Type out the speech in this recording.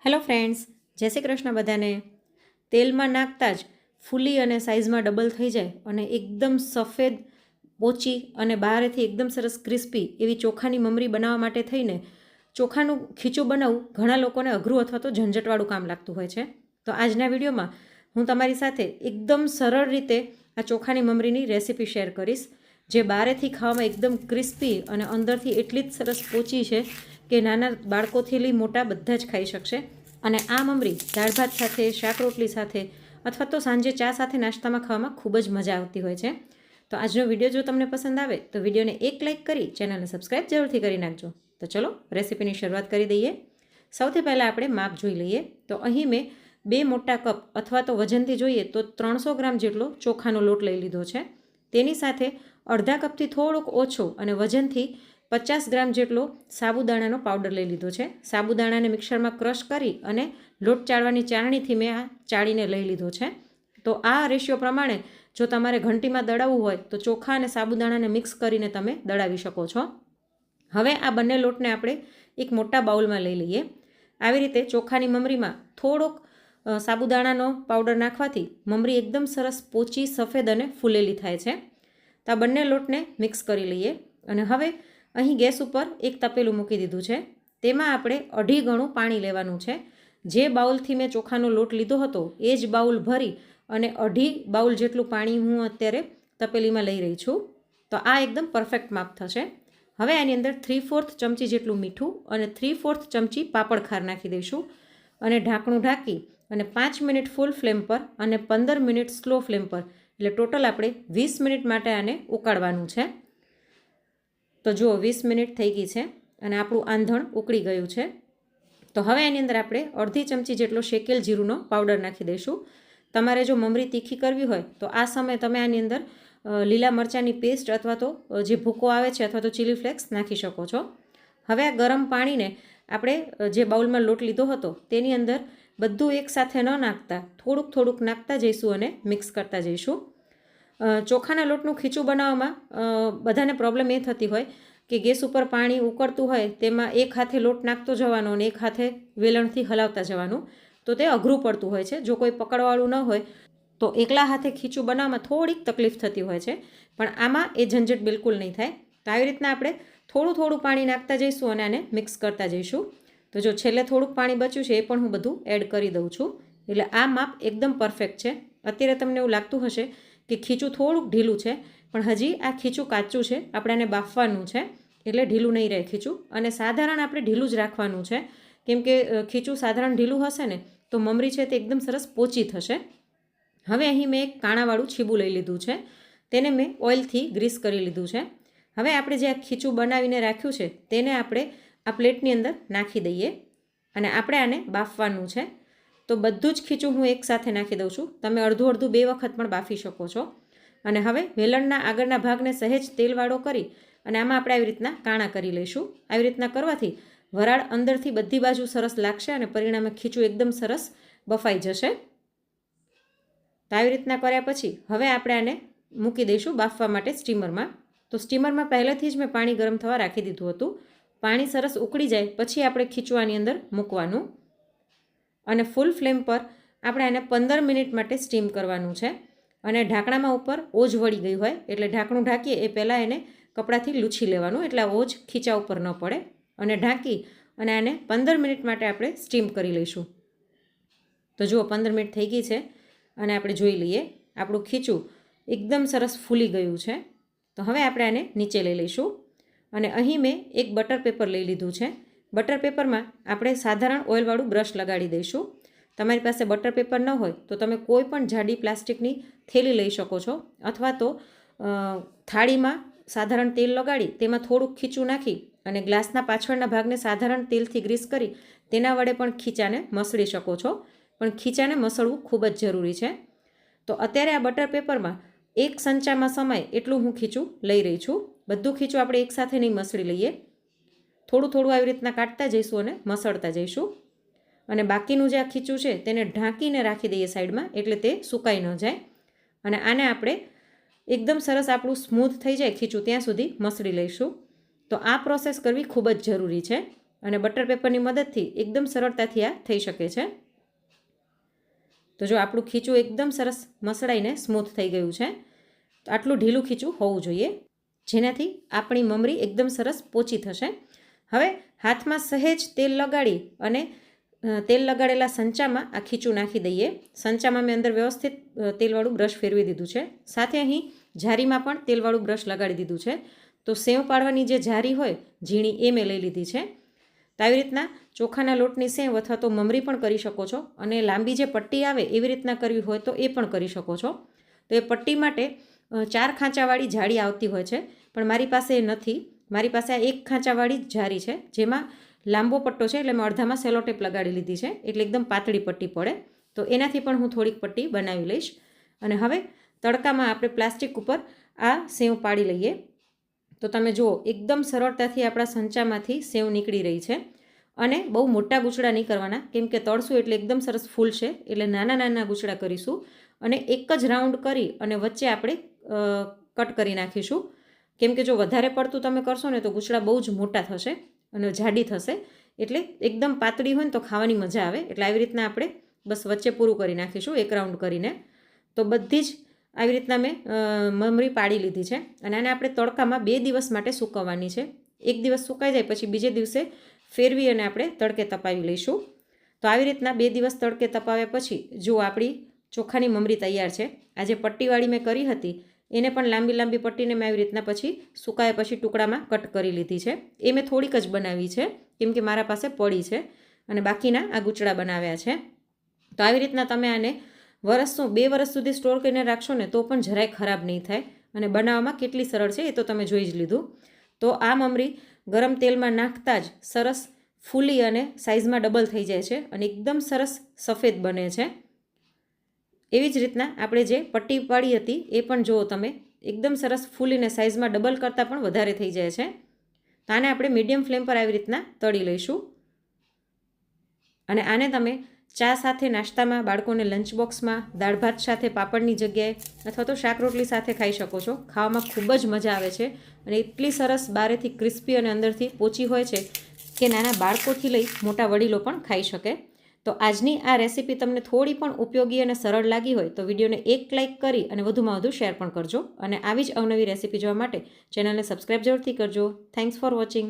Hello friends, જય શ્રી કૃષ્ણ બધાને. તેલમાં નાખતા જ ફૂલી અને સાઇઝમાં ડબલ થઈ જાય અને એકદમ સફેદ પોચી અને બહારેથી એકદમ સરસ ક્રિસ્પી એવી ચોખાની મમરી બનાવવા માટે થઈને ચોખાનું ખીચું બનાવવું ઘણા લોકોને અઘરું અથવા તો ઝંઝટવાળું કામ લાગતું હોય છે. તો આજના વિડીયોમાં હું તમારી સાથે એકદમ સરળ રીતે આ ચોખાની મમરીની રેસીપી શેર કરીશ, જે બહારેથી ખાવામાં એકદમ ક્રિસ્પી અને અંદરથી એટલી જ સરસ પોચી છે કે નાના બાળકોથી લઈ મોટા બધા જ ખાઈ શકશે. અને આ મમરી દાળ ભાત સાથે, શાક રોટલી સાથે અથવા તો સાંજે ચા સાથે નાસ્તામાં ખાવામાં ખૂબ જ મજા આવતી હોય છે. તો આજનો વિડીયો જો તમને પસંદ આવે તો વિડીયોને એક લાઇક કરી ચેનલને સબસ્ક્રાઈબ જરૂરથી કરી નાખજો. તો ચલો રેસીપીની શરૂઆત કરી દઈએ. સૌથી પહેલાં આપણે માપ જોઈ લઈએ. તો અહીં મેં 2 મોટા કપ અથવા તો વજનથી જોઈએ તો 300 ગ્રામ જેટલો ચોખાનો લોટ લઈ લીધો છે. તેની સાથે અડધા કપથી થોડોક ઓછો અને વજનથી 50 ગ્રામ જેટલો સાબુદાણાનો પાવડર લઈ લીધો છે. સાબુદાણાને મિક્સરમાં ક્રશ કરી અને લોટ ચાળવાની ચાળણીથી મેં આ ચાળીને લઈ લીધો છે. તો આ રેશિયો પ્રમાણે જો તમારે ઘંટીમાં દળાવવું હોય તો ચોખા અને સાબુદાણાને મિક્સ કરીને તમે દળાવી શકો છો. હવે આ બંને લોટને આપણે એક મોટા બાઉલમાં લઈ લઈએ. આવી રીતે ચોખાની મમરીમાં થોડોક સાબુદાણાનો પાવડર નાખવાથી મમરી એકદમ સરસ પોચી, સફેદ અને ફૂલેલી થાય છે. તો આ બંને લોટને મિક્સ કરી લઈએ. અને હવે અહીં ગેસ ઉપર એક તપેલું મૂકી દીધું છે. તેમાં આપણે 2.5 ગણું પાણી લેવાનું છે. જે બાઉલથી મેં ચોખાનો લોટ લીધો હતો એ જ બાઉલ ભરી અને 2.5 બાઉલ જેટલું પાણી હું અત્યારે તપેલીમાં લઈ રહી છું. તો આ એકદમ પરફેક્ટ માપ થશે. હવે આની અંદર 3/4 ચમચી જેટલું મીઠું અને 3/4 ચમચી પાપડ ખાર નાખી દઈશું અને ઢાંકણું ઢાંકી અને 5 મિનિટ ફૂલ ફ્લેમ પર અને 15 મિનિટ સ્લો ફ્લેમ પર, એટલે ટોટલ આપણે 20 મિનિટ માટે આને ઉકાળવાનું છે. તો જુઓ 20 મિનિટ થઈ ગઈ છે અને આપણું આંધણ ઉકળી ગયું છે. તો હવે એની અંદર આપણે અડધી ચમચી જેટલો શેકેલ જીરુંનો પાવડર નાખી દઈશું. તમારે જો મમરી તીખી કરવી હોય તો આ સમયે તમે આની અંદર લીલા મરચાંની પેસ્ટ અથવા તો જે ભૂકો આવે છે અથવા તો ચીલી ફ્લેક્સ નાખી શકો છો. હવે આ ગરમ પાણીને આપણે જે બાઉલમાં લોટ લીધો હતો તેની અંદર બધું એકસાથે ન નાખતા થોડુંક થોડુંક નાખતા જઈશું અને મિક્સ કરતા જઈશું. ચોખાના લોટનું ખીચું બનાવવામાં બધાને પ્રોબ્લેમ એ થતી હોય કે ગેસ ઉપર પાણી ઉકળતું હોય તેમાં એક હાથે લોટ નાખતો જવાનો અને એક હાથે વેલણથી હલાવતા જવાનું, તો તે અઘરું પડતું હોય છે. જો કોઈ પકડવાળું ન હોય તો એકલા હાથે ખીચું બનાવવામાં થોડીક તકલીફ થતી હોય છે, પણ આમાં એ ઝંઝટ બિલકુલ નહીં થાય. તો આવી રીતના આપણે થોડું થોડું પાણી નાખતા જઈશું અને આને મિક્સ કરતા જઈશું. તો જો છેલ્લે થોડુંક પાણી બચ્યું છે એ પણ હું બધું એડ કરી દઉં છું. એટલે આ માપ એકદમ પરફેક્ટ છે. અત્યારે તમને એવું લાગતું હશે કે ખીચું થોડુંક ઢીલું છે, પણ હજી આ ખીચું કાચું છે. આપણે આને બાફવાનું છે એટલે ઢીલું નહીં રહે ખીચું. અને સાધારણ આપણે ઢીલું જ રાખવાનું છે, કેમ કે ખીચું સાધારણ ઢીલું હશે ને તો મમરી છે તે એકદમ સરસ પોચી થશે. હવે અહીં મેં એક કાણાવાળું છીબું લઈ લીધું છે. તેને મેં ઓઇલથી ગ્રીસ કરી લીધું છે. હવે આપણે જે આ ખીચું બનાવીને રાખ્યું છે તેને આપણે આ પ્લેટની અંદર નાખી દઈએ અને આપણે આને બાફવાનું છે. તો બધું જ ખીચું હું એકસાથે નાખી દઉં છું. તમે અડધું અડધું 2 વખત પણ બાફી શકો છો. અને હવે વેલણના આગળના ભાગને સહેજ તેલવાળો કરી અને આમાં આપણે આવી રીતના કાણા કરી લઈશું. આવી રીતના કરવાથી વરાળ અંદરથી બધી બાજુ સરસ લાગશે અને પરિણામે ખીચું એકદમ સરસ બફાઈ જશે. તો આવી રીતના કર્યા પછી હવે આપણે આને મૂકી દઈશું બાફવા માટે સ્ટીમરમાં. તો સ્ટીમરમાં પહેલેથી જ મેં પાણી ગરમ થવા રાખી દીધું હતું. પાણી સરસ ઉકળી જાય પછી આપણે ખીચું આની અંદર મૂકવાનું અને ફૂલ ફ્લેમ પર આપણે આને 15 મિનિટ માટે સ્ટીમ કરવાનું છે. અને ઢાંકણામાં ઉપર ઓજ વળી ગઈ હોય એટલે ઢાંકણું ઢાંકીએ એ પહેલાં એને કપડાથી લૂછી લેવાનું, એટલે ઓજ ખીચા ઉપર ન પડે. અને ઢાંકી અને આને 15 મિનિટ માટે આપણે સ્ટીમ કરી લઈશું. તો જુઓ 15 મિનિટ થઈ ગઈ છે અને આપણે જોઈ લઈએ આપણું ખીચું એકદમ સરસ ફૂલી ગયું છે. તો હવે આપણે આને નીચે લઈ લઈશું. અને અહીં મેં એક બટર પેપર લઈ લીધું છે. બટર પેપરમાં આપણે સાધારણ ઓઇલવાળું બ્રશ લગાડી દઈશું. તમારી પાસે બટર પેપર ન હોય તો તમે કોઈ પણ જાડી પ્લાસ્ટિકની થેલી લઈ શકો છો, અથવા તો થાળીમાં સાધારણ તેલ લગાડી તેમાં થોડુંક ખીચું નાખી અને ગ્લાસના પાછળના ભાગને સાધારણ તેલથી ગ્રીસ કરી તેના વડે પણ ખીચાને મસળી શકો છો. પણ ખીચાને મસળવું ખૂબ જ જરૂરી છે. તો અત્યારે આ બટર પેપરમાં એક સંચામાં સમાય એટલું હું ખીચું લઈ રહી છું. બધું ખીચું આપણે એકસાથે નહીં મસળી લઈએ, થોડું થોડું આવી રીતના કાઢતા જઈશું અને મસળતા જઈશું. અને બાકીનું જે આ ખીચું છે તેને ઢાંકીને રાખી દઈએ સાઈડમાં, એટલે તે સુકાઈ ન જાય. અને આને આપણે એકદમ સરસ આપણું સ્મૂથ થઈ જાય ખીચું ત્યાં સુધી મસળી લઈશું. તો આ પ્રોસેસ કરવી ખૂબ જ જરૂરી છે. અને બટર પેપરની મદદથી એકદમ સરળતાથી આ થઈ શકે છે. તો જો આપણું ખીચું એકદમ સરસ મસળાઈને સ્મૂથ થઈ ગયું છે. તો આટલું ઢીલું ખીચું હોવું જોઈએ, જેનાથી આપણી મમરી એકદમ સરસ પોચી થશે. હવે હાથમાં સહેજ તેલ લગાડી અને તેલ લગાડેલા સંચામાં આ ખીચું નાખી દઈએ. સંચામાં મેં અંદર વ્યવસ્થિત તેલવાળું બ્રશ ફેરવી દીધું છે. સાથે અહીં જારીમાં પણ તેલવાળું બ્રશ લગાડી દીધું છે. તો સેવ પાડવાની જે જારી હોય ઝીણી એ મેં લઈ લીધી છે. તો આવી રીતના ચોખાના લોટની સેવ અથવા તો મમરી પણ કરી શકો છો, અને લાંબી જે પટ્ટી આવે એવી રીતના કરવી હોય તો એ પણ કરી શકો છો. તો એ પટ્ટી માટે 4 ખાંચાવાળી જાળી આવતી હોય છે, પણ મારી પાસે એ નથી. મારી પાસે આ 1 ખાંચાવાળી જ જારી છે, જેમાં લાંબો પટ્ટો છે, એટલે મેં અડધામાં સેલોટેપ લગાડી લીધી છે, એટલે એકદમ પાતળી પટ્ટી પડે. તો એનાથી પણ હું થોડીક પટ્ટી બનાવી લઈશ. અને હવે તડકામાં આપણે પ્લાસ્ટિક ઉપર આ સેવ પાડી લઈએ. તો તમે જુઓ એકદમ સરળતાથી આપણા સંચામાંથી સેવ નીકળી રહી છે. અને બહુ મોટા ગૂંચળા નહીં કરવાના, કેમ કે તળશું એટલે એકદમ સરસ ફૂલશે, એટલે નાના નાના ગૂંચળા કરીશું. અને એક જ રાઉન્ડ કરી અને વચ્ચે આપણે કટ કરી નાખીશું, કેમ કે જો વધારે પડતું તમે કરશો ને તો ગૂંચળા બહુ જ મોટા થશે અને જાડી થશે. એટલે એકદમ પાતળી હોય ને તો ખાવાની મજા આવે. એટલે આવી રીતના આપણે બસ વચ્ચે પૂરું કરી નાખીશું એક રાઉન્ડ કરીને. તો બધી જ આવી રીતના મેં મમરી પાડી લીધી છે. અને આને આપણે તડકામાં 2 દિવસ માટે સૂકવવાની છે. એક દિવસ સુકાઈ જાય પછી બીજે દિવસે ફેરવી અને આપણે તડકે તપાવી લઈશું. તો આવી રીતના 2 દિવસ તડકે તપાવ્યા પછી જો આપણી ચોખાની મમરી તૈયાર છે. આ જે પટ્ટીવાળી મેં કરી હતી એને પણ લાંબી લાંબી પટ્ટીને મેં આવી રીતના પછી સુકાયા પછી ટુકડામાં કટ કરી લીધી છે. એ મેં થોડીક જ બનાવી છે, કેમ કે મારા પાસે પડી છે, અને બાકીના આ ગૂંચળા બનાવ્યા છે. તો આવી રીતના તમે આને 2 વર્ષ સુધી સ્ટોર કરીને રાખશો ને તો પણ જરાય ખરાબ નહીં થાય. અને બનાવવામાં કેટલી સરળ છે એ તો તમે જોઈ જ લીધું. તો આ મમરી ગરમ તેલમાં નાખતા જ સરસ ફૂલી અને સાઇઝમાં ડબલ થઈ જાય છે, અને એકદમ સરસ સફેદ બને છે. એવી જ રીતના આપણે જે પટ્ટી પાડી હતી એ પણ જુઓ તમે, એકદમ સરસ ફૂલીને સાઇઝમાં ડબલ કરતાં પણ વધારે થઈ જાય છે. તો આને આપણે મીડિયમ ફ્લેમ પર આવી રીતના તળી લઈશું. અને આને તમે ચા સાથે નાસ્તામાં, બાળકોને લંચ બોક્સમાં, દાળ ભાત સાથે પાપડની જગ્યાએ અથવા તો શાક રોટલી સાથે ખાઈ શકો છો. ખાવામાં ખૂબ જ મજા આવે છે, અને એટલી સરસ બહારેથી ક્રિસ્પી અને અંદરથી પોચી હોય છે કે નાના બાળકોથી લઈ મોટા વડીલો પણ ખાઈ શકે. તો આજની આ રેસીપી તમને થોડી પણ ઉપયોગી અને સરળ લાગી હોય તો વિડીયોને એક લાઇક કરી અને વધુમાં વધુ શેર પણ કરજો. અને આવી જ અવનવી રેસીપી જોવા માટે ચેનલને સબસ્ક્રાઈબ જરૂરથી કરજો. Thanks for watching.